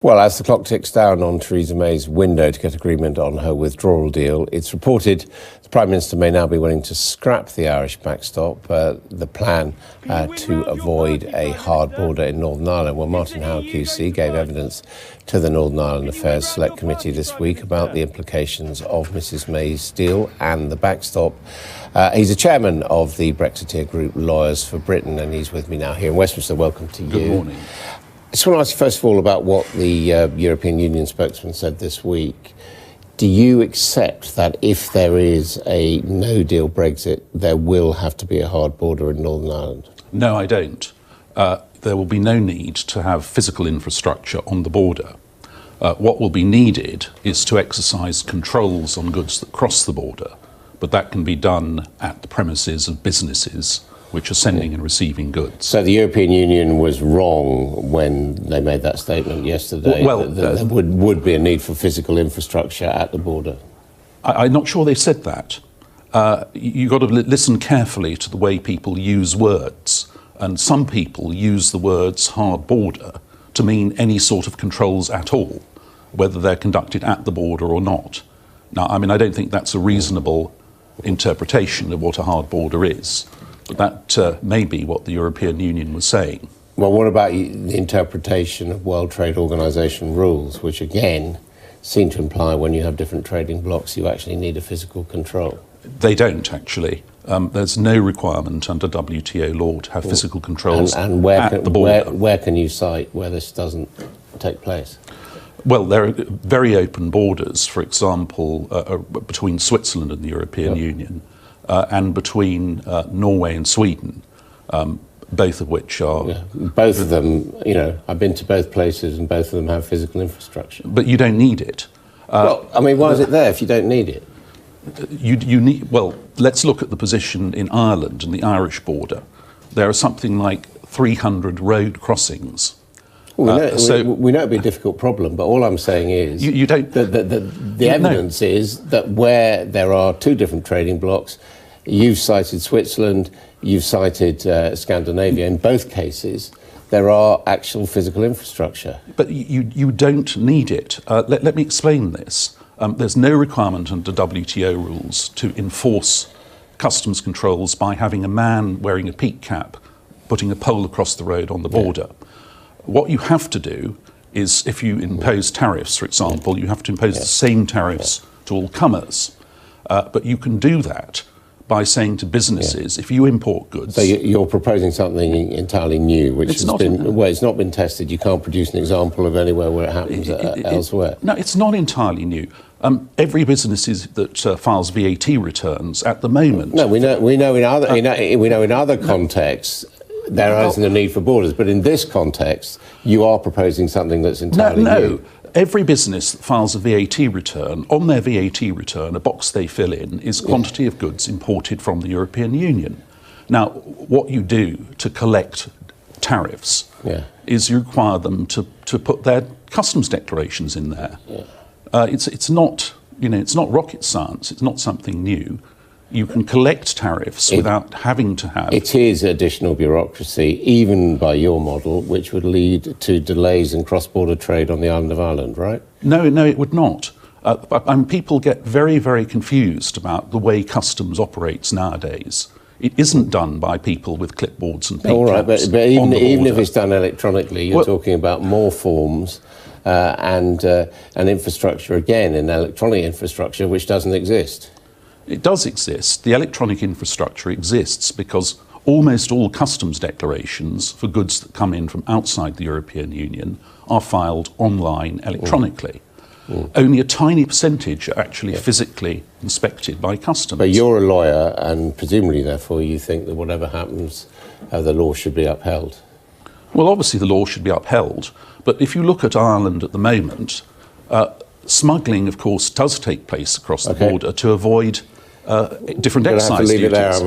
Well, as the clock ticks down on Theresa May's window to get agreement on her withdrawal deal, it's reported the Prime Minister may now be willing to scrap the Irish backstop, the plan to avoid a hard border in Northern Ireland. Well, Martin Howe QC gave evidence to the Northern Ireland Affairs Select Committee this week about the implications of Mrs May's deal and the backstop. He's a chairman of the Brexiteer group Lawyers for Britain, and he's with me now here in Westminster. Welcome to you. Good morning. I just want to ask you first of all about what the European Union spokesman said this week. Do you accept that if there is a no-deal Brexit, there will have to be a hard border in Northern Ireland? No, I don't. There will be no need to have physical infrastructure on the border. What will be needed is to exercise controls on goods that cross the border, but that can be done at the premises of businesses which are sending and receiving goods. So the European Union was wrong when they made that statement yesterday, that there would be a need for physical infrastructure at the border? I'm not sure they said that. You've got to listen carefully to the way people use words, and some people use the words hard border to mean any sort of controls at all, whether they're conducted at the border or not. Now, I mean, I don't think that's a reasonable interpretation of what a hard border is. But that may be what the European Union was saying. Well, what about the interpretation of World Trade Organization rules, which again seem to imply when you have different trading blocks, you actually need a physical control? They don't, actually. There's no requirement under WTO law to have physical controls and at the border. Where can you cite where this doesn't take place? Well, there are very open borders, for example, between Switzerland and the European Union. And between Norway and Sweden, both of which are... Yeah. Both of them, you know, I've been to both places and both of them have physical infrastructure. But you don't need it. Well, I mean, why is it there if you don't need it? You need... Well, let's look at the position in Ireland and the Irish border. There are something like 300 road crossings. Well, we know it'd be a difficult problem, but all I'm saying is you don't, the evidence is that where there are two different trading blocks, you've cited Switzerland, you've cited Scandinavia. In both cases, there are actual physical infrastructure. But you don't need it. Let me explain this. There's no requirement under WTO rules to enforce customs controls by having a man wearing a peak cap putting a pole across the road on the border. What you have to do is, if you impose tariffs, for example, you have to impose the same tariffs to all comers. But you can do that by saying to businesses, if you import goods... So you're proposing something entirely new, which it's not been tested. You can't produce an example of anywhere where it happens elsewhere. No, it's not entirely new. Every business that files VAT returns at the moment... No, we know in other contexts... There isn't a need for borders, but in this context, you are proposing something that's entirely new. No. Every business that files a VAT return, on their VAT return, a box they fill in is quantity of goods imported from the European Union. Now, what you do to collect tariffs is you require them to put their customs declarations in there. It's not rocket science. It's not something new. You can collect tariffs without having to have... It is additional bureaucracy, even by your model, which would lead to delays in cross-border trade on the island of Ireland, right? No, it would not. People get very, very confused about the way customs operates nowadays. It isn't done by people with clipboards and peak All right, caps but even if it's done electronically, you're talking about more forms and infrastructure, again, an electronic infrastructure which doesn't exist. It does exist. The electronic infrastructure exists because almost all customs declarations for goods that come in from outside the European Union are filed online electronically. Only a tiny percentage are actually physically inspected by customs. But you're a lawyer, and presumably, therefore, you think that whatever happens, the law should be upheld. Well, obviously the law should be upheld, but if you look at Ireland at the moment, smuggling, of course, does take place across the border to avoid different excise duties.